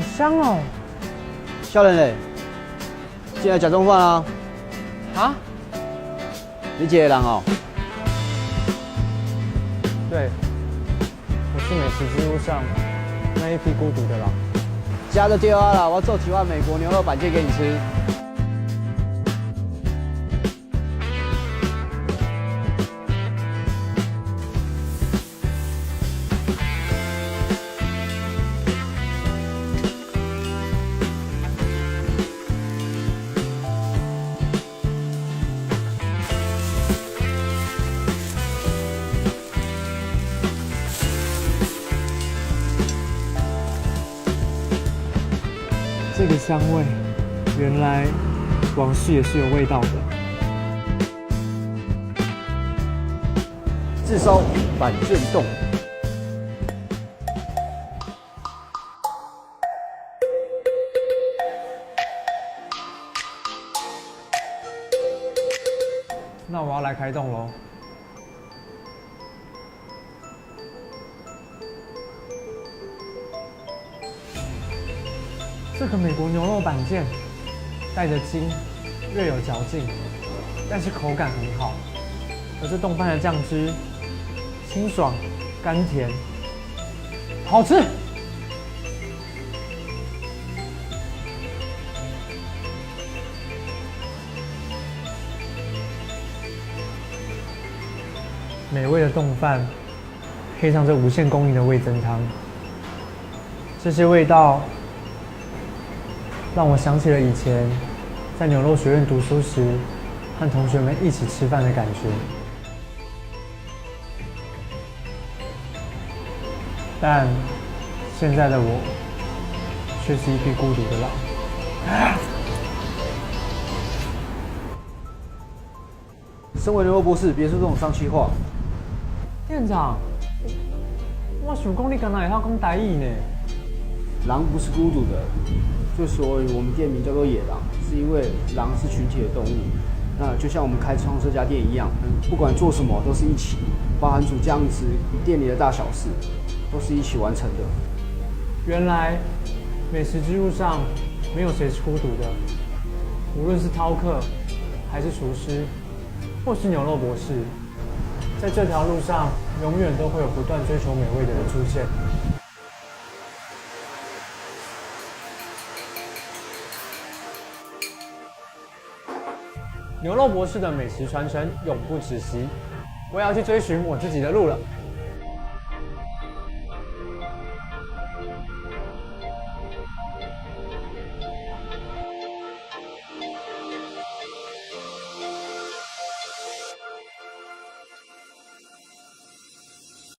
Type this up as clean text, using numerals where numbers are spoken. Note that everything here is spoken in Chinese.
香哦！少年嘞，进来吃中饭啊？啊？你一个人哦？对，我是美食之路上那一批孤独的狼。加就对啊啦，我做几碗美国牛肉板腱给你吃。这个香味，原来往事也是有味道的。炙烧板腱冻。那我要来开动喽。这个美国牛肉板腱带着筋，略有嚼劲，但是口感很好。而这冻饭的酱汁清爽、甘甜，好吃。美味的冻饭配上这无限供应的味噌汤，这些味道让我想起了以前在牛肉学院读书时，和同学们一起吃饭的感觉。但现在的我，却是一匹孤独的狼。身为牛肉博士，别说这种丧气话。店长，我想讲你刚才会晓讲台语呢。狼不是孤独的，之所以我们店名叫做野狼，是因为狼是群体的动物。那就像我们开创这家店一样，不管做什么都是一起，包含煮酱汁、店里的大小事，都是一起完成的。原来美食之路上没有谁是孤独的，无论是饕客，还是厨师，或是牛肉博士，在这条路上永远都会有不断追求美味的人出现。牛肉博士的美食传承永不止息，我也要去追寻我自己的路了。